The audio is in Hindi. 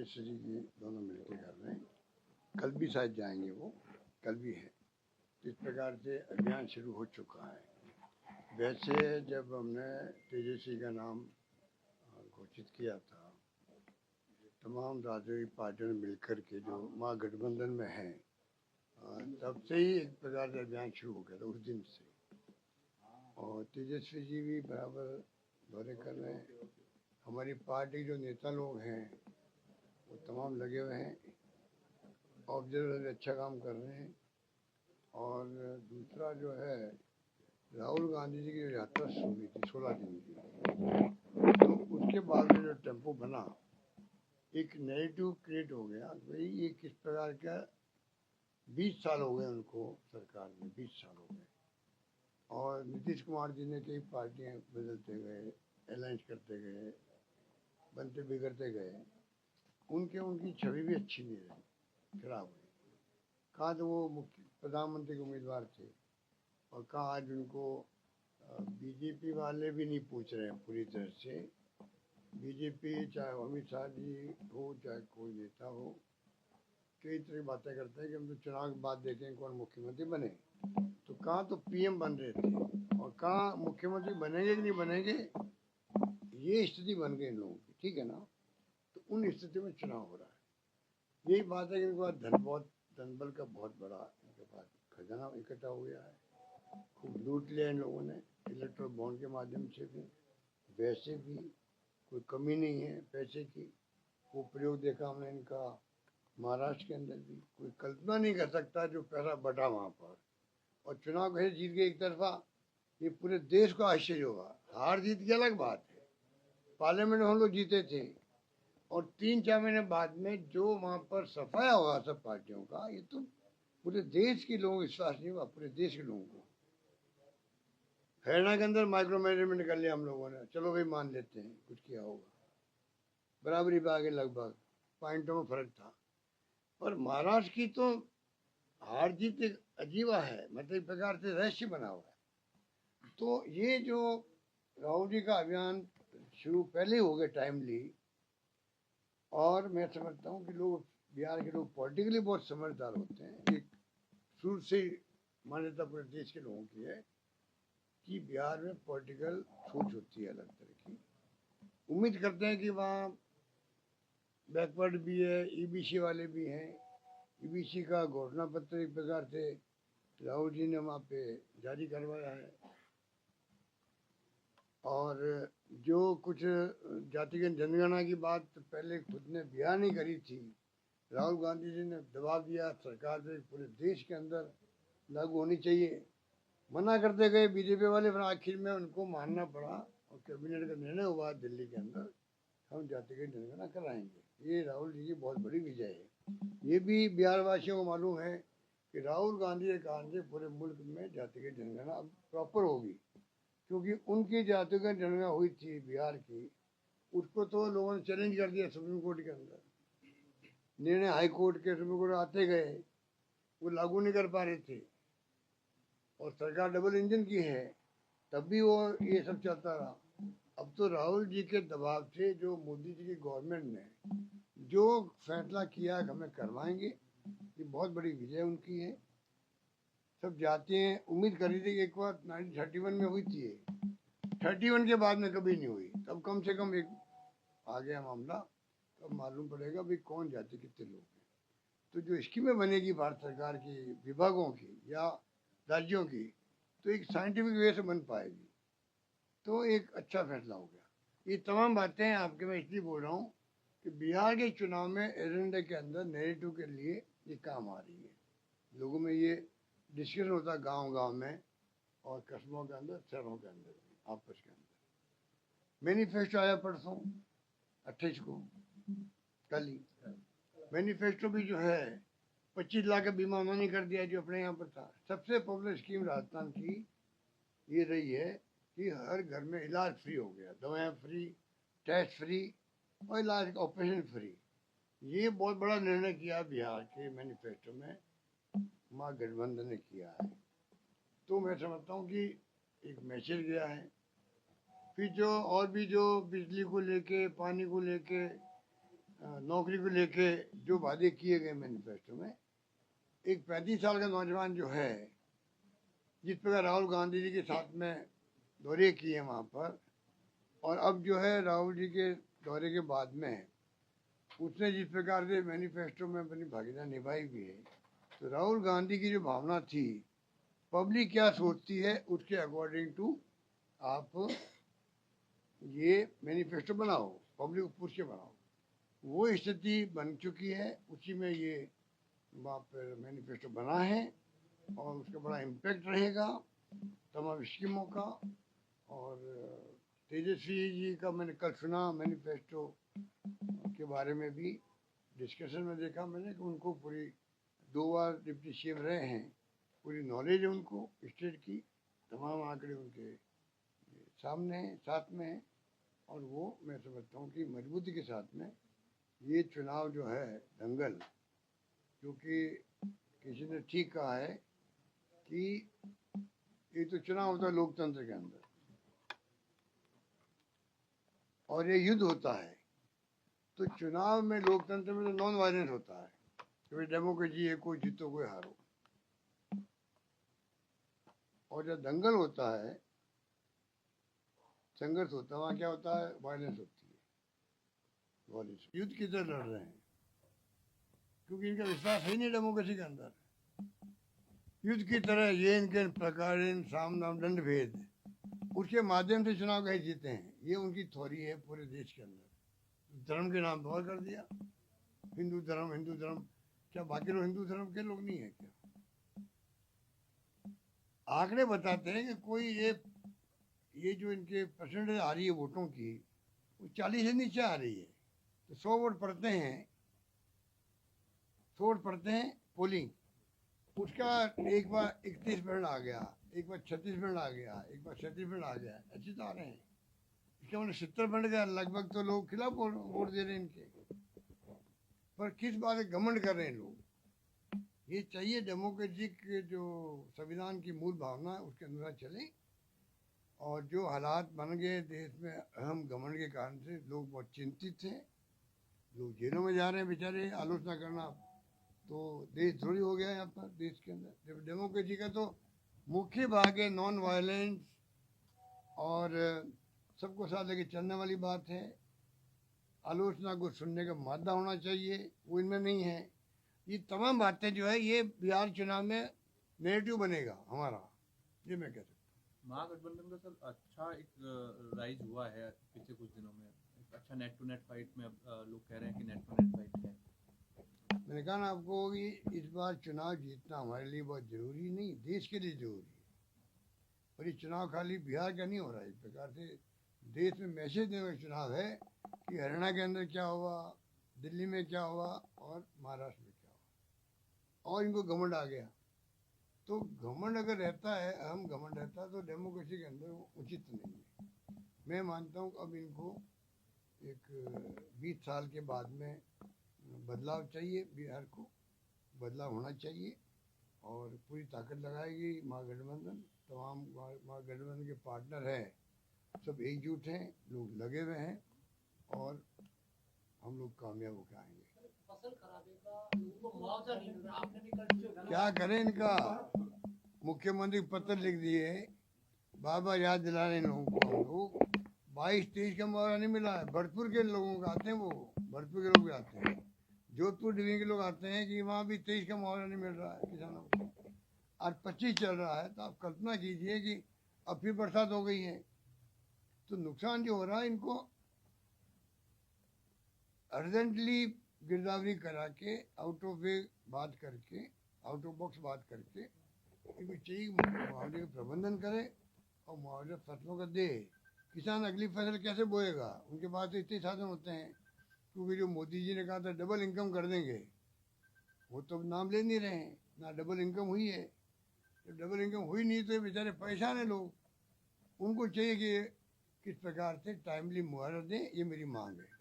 तेजस्वी जी दोनों मिलकर कर रहे हैं। कल भी शायद जाएंगे, वो कल भी है। इस प्रकार से अभियान शुरू हो चुका है। वैसे जब हमने तेजस्वी का नाम घोषित किया था, तमाम राजनीतिक पार्टियों ने मिलकर के जो महागठबंधन में हैं, तब से ही एक प्रकार से अभियान शुरू हो गया था, उस दिन से। और तेजस्वी जी भी बराबर दौरे कर रहे हैं। हमारी पार्टी जो नेता लोग हैं वो तमाम लगे हुए हैं, ऑब्जर्वर अच्छा काम कर रहे हैं। और दूसरा जो है, राहुल गांधी जी की जो यात्रा शुरू हुई थी 16 दिन की, तो उसके बाद में जो टेम्पो बना, एक नेगेटिव क्रिएट हो गया। भाई ये किस प्रकार का, 20 साल हो गए उनको सरकार में, 20 साल हो गए। और नीतीश कुमार जी ने कई पार्टियां बदलते गए, अलायंस करते गए, बनते बिगड़ते गए। उनकी छवि भी अच्छी नहीं रही, खराब हुई। कहाँ तो वो मुख्य प्रधानमंत्री के उम्मीदवार थे, और कहाँ आज उनको बीजेपी वाले भी नहीं पूछ रहे हैं पूरी तरह से। बीजेपी चाहे अमित शाह जी हो, चाहे कोई नेता हो, कई तरह की बातें करते हैं कि हम तो चुनाव के बाद देखें कौन मुख्यमंत्री बने। तो कहाँ तो पीएम बन रहे थे, और कहाँ मुख्यमंत्री बनेंगे कि नहीं बनेंगे, ये स्थिति बन गई इन लोगों की, ठीक है ना। तो उन स्थिति में चुनाव हो रहा है। यही बात है कि इनके पास धनबल का बहुत बड़ा इनके पास खजाना इकट्ठा हो गया है। खूब लूट लिया इन लोगों ने इलेक्ट्रल बॉन्ड के माध्यम से भी। वैसे भी कोई कमी नहीं है पैसे की। वो प्रयोग देखा हमने इनका महाराष्ट्र के अंदर भी। कोई कल्पना नहीं कर सकता जो पैसा बढ़ा वहाँ पर। और चुनाव कैसे जीत गए एक तरफा, ये पूरे देश को आश्चर्य होगा। हार जीत की अलग बात है, पार्लियामेंट में हम लोग जीते थे, और 3-4 महीने बाद में जो वहाँ पर सफाया हुआ सब पार्टियों का, ये तो पूरे देश के लोगों को विश्वास नहीं हुआ, पूरे देश के लोगों को। हरियाणा के अंदर माइक्रो मैनेजमेंट कर लिया हम लोगों ने, चलो भाई मान लेते हैं कुछ किया होगा, बराबरी पे आ गए, लगभग पॉइंटों में फर्क था। पर महाराष्ट्र की तो हार जीत एक अजीबा है, मतलब एक प्रकार से रहस्य बना हुआ है। तो ये जो राहुल जी का अभियान शुरू पहले ही हो गया टाइमली, और मैं समझता हूँ कि लोग, बिहार के लोग पॉलिटिकली बहुत समझदार होते हैं। एक शुरू से मान्यता पूरे देश के लोगों की है कि बिहार में पॉलिटिकल सोच होती है अलग तरह की। उम्मीद करते हैं कि वहाँ बैकवर्ड भी है, ईबीसी वाले भी हैं। ईबीसी का घोषणा पत्र एक प्रकार से राहुल जी ने वहाँ पे जारी करवाया है। और जो कुछ जातिगत जनगणना की बात पहले खुद ने बयान नहीं करी थी, राहुल गांधी जी ने दबाव दिया सरकार पे, पूरे देश के अंदर लागू होनी चाहिए। मना करते गए बीजेपी वाले, फिर आखिर में उनको मानना पड़ा, और कैबिनेट का निर्णय हुआ दिल्ली के अंदर, हम जातिगत जनगणना कराएंगे। ये राहुल जी की बहुत बड़ी विजय है। ये भी बिहार वासियों को मालूम है कि राहुल गांधी के कारण से पूरे मुल्क में जातिगत जनगणना अब प्रॉपर होगी। क्योंकि उनकी जातिगत जनगणना हुई थी बिहार की, उसको तो लोगों ने चैलेंज कर दिया सुप्रीम कोर्ट के अंदर। निर्णय हाई कोर्ट के, सुप्रीम कोर्ट आते गए, वो लागू नहीं कर पा रहे थे। और सरकार डबल इंजन की है, तब भी वो ये सब चलता रहा। अब तो राहुल जी के दबाव से जो मोदी जी की गवर्नमेंट ने जो फैसला किया कि हमें करवाएंगे, ये बहुत बड़ी विजय उनकी है। सब जाते हैं, उम्मीद करी थी कि एक बार 1931 में हुई थी, 31 के बाद में कभी नहीं हुई। तब कम से कम एक आ गया मामला, तब मालूम पड़ेगा भाई कौन जाते कितने लोग हैं। तो जो स्कीमें बनेगी भारत सरकार की, विभागों की या राज्यों की, तो एक साइंटिफिक वे से बन पाएगी। तो एक अच्छा फैसला हो गया। ये तमाम बातें आपके मैं इसलिए बोल रहा हूँ कि बिहार के चुनाव में एजेंडे के अंदर नैरेटिव के लिए ये काम आ रही है। लोगों में ये डिस्कशन होता है गांव-गांव में, और कस्बों के अंदर, शहरों के अंदर भी, आपस के अंदर। मैनिफेस्टो आया परसों 28 को, कल ही। मैनिफेस्टो भी जो है 25 लाख का बीमा उन्होंने कर दिया जो अपने यहाँ पर था। सबसे पॉपुलर स्कीम राजस्थान की ये रही है कि हर घर में इलाज फ्री हो गया, दवाएं फ्री, टेस्ट फ्री, और इलाज का ऑपरेशन फ्री। ये बहुत बड़ा निर्णय किया बिहार के मैनिफेस्टो में, महागठबंधन ने किया है। तो मैं समझता हूँ कि एक मैसेज गया है। फिर जो और भी जो बिजली को लेके, पानी को लेके, नौकरी को लेके जो वादे किए गए मैनिफेस्टो में, एक 35 साल का नौजवान जो है, जिस प्रकार राहुल गांधी जी के साथ में दौरे किए वहाँ पर, और अब जो है राहुल जी के दौरे के बाद में उसने जिस प्रकार से मैनिफेस्टो में अपनी भागीदारी निभाई भी है, तो राहुल गांधी की जो भावना थी, पब्लिक क्या सोचती है उसके अकॉर्डिंग टू आप ये मैनिफेस्टो बनाओ, पब्लिक को पूछ के बनाओ। वो स्थिति बन चुकी है, उसी में ये वहाँ पर मैनिफेस्टो बना है और उसका बड़ा इम्पैक्ट रहेगा तमाम स्कीमों का। और तेजस्वी जी का मैंने कल सुना मैनिफेस्टो के बारे में भी डिस्कशन में देखा मैंने कि उनको पूरी 2 बार डिप्टी सीएम रहे हैं, पूरी नॉलेज है उनको स्टेट की, तमाम आंकड़े उनके सामने हैं, साथ में हैं। और वो मैं समझता हूँ कि मजबूती के साथ में ये चुनाव जो है दंगल, क्योंकि किसी ने ठीक कहा है कि ये तो चुनाव होता है लोकतंत्र के अंदर और ये युद्ध होता है। तो चुनाव में लोकतंत्र में तो नॉन वायलेंस होता है, क्योंकि डेमोक्रेसी है, कोई जीतो कोई हारो। और जब दंगल होता है, संघर्ष होता है, वहाँ क्या होता है, वायलेंस होती है। वायलेंस युद्ध की तरह लड़ रहे हैं, क्योंकि इनका विश्वास है नहीं डेमोक्रेसी के अंदर। युद्ध की तरह ये इनके प्रकार साम दाम दंड भेद, उसके माध्यम से चुनाव कैसे जीते हैं, ये उनकी थ्योरी है पूरे देश के अंदर। धर्म के नाम पर और कर दिया, हिंदू धर्म, क्या बाकी लोग हिंदू धर्म के लोग नहीं है क्या? आंकड़े बताते हैं कि कोई ये जो इनके परसेंटेज आ रही है वोटों की, वो 40 से नीचे आ रही है। तो 100 वोट पड़ते हैं पोलिंग, उसका एक बार 31% आ गया, एक बार 36% आ गया, एक बार 37% आ गया, ऐसे तो आ रहे हैं। इसका मतलब 70% का लगभग तो लोग खिलाफ वोट दे रहे हैं इनके। पर किस बात से घमंड कर रहे हैं लोग? ये चाहिए डेमोक्रेटिक जो संविधान की मूल भावना है उसके अनुसार चलें। और जो हालात बन गए देश में अहम घमंड के कारण से लोग बहुत चिंतित हैं, लोग जेलों में जा रहे हैं बेचारे। आलोचना करना तो देशद्रोही हो गया यहाँ पर देश के अंदर। जब डेमोक्रेसी का तो मुख्य भाग है नॉन वायलेंस और सबको साथ लेके चलने वाली बात है। आलोचना को सुनने का मादा होना चाहिए, वो इनमें नहीं है। ये तमाम बातें जो है ये बिहार चुनाव में नेगेटिव बनेगा हमारा, ये मैं कह सकता हूँ। महागठबंधन का सर अच्छा एक राइज हुआ है पिछले कुछ दिनों में, एक अच्छा नेट टू नेट फाइट में लोग कह रहे हैं कि नेट टू नेट फाइट है। मैंने कहा ना आपको कि इस बार चुनाव जीतना हमारे लिए बहुत जरूरी नहीं, देश के लिए जरूरी है। और ये चुनाव खाली बिहार का नहीं हो रहा है, इस प्रकार से देश में मैसेज देने का चुनाव है कि हरियाणा के अंदर क्या हुआ, दिल्ली में क्या हुआ और महाराष्ट्र में क्या हुआ। और इनको घमंड आ गया, तो घमंड अगर रहता है, अहम घमंड रहता है, तो डेमोक्रेसी के अंदर वो उचित नहीं है। मैं मानता हूँ अब इनको एक 20 साल के बाद में बदलाव चाहिए, बिहार को बदलाव होना चाहिए और पूरी ताकत लगाएगी महागठबंधन। तमाम महागठबंधन के पार्टनर हैं, सब एकजुट हैं, लोग लगे हुए हैं और हम लोग कामयाब होकर आएंगे। फसल खराबे का लोगों को मुआवजा नहीं मिल रहा, आपने भी कल क्या करें, इनका मुख्यमंत्री पत्र लिख दिए, बार बार याद दिला रहे हैं लोगों को। हम लोग 22-23 का मुआवजा नहीं मिला है। भरतपुर के लोगों को आते हैं, वो भरतपुर के लोग भी आते हैं, जोधपुर डिवीजन के लोग आते हैं कि वहाँ भी 23 का मुआवजा नहीं मिल रहा है किसानों को। आज 25 चल रहा है, तो आप कल्पना कीजिए कि अब फिर बरसात हो गई है, तो नुकसान जो हो रहा है इनको अर्जेंटली गिरदावरी करा के आउट ऑफ वे बात करके, आउट ऑफ बॉक्स बात करके इनको चाहिए मुआवजे का प्रबंधन करे और मुआवजा फसलों का दे। किसान अगली फसल कैसे बोएगा, उनके पास तो इतने साधन होते हैं। क्योंकि जो मोदी जी ने कहा था डबल इनकम कर देंगे, वो तो नाम ले नहीं रहे हैं, ना डबल इनकम हुई है। जब डबल इनकम हुई नहीं तो बेचारे परेशान हैं लोग। उनको चाहिए कि किस प्रकार से टाइमली मुआवजा दें, ये मेरी मांग है।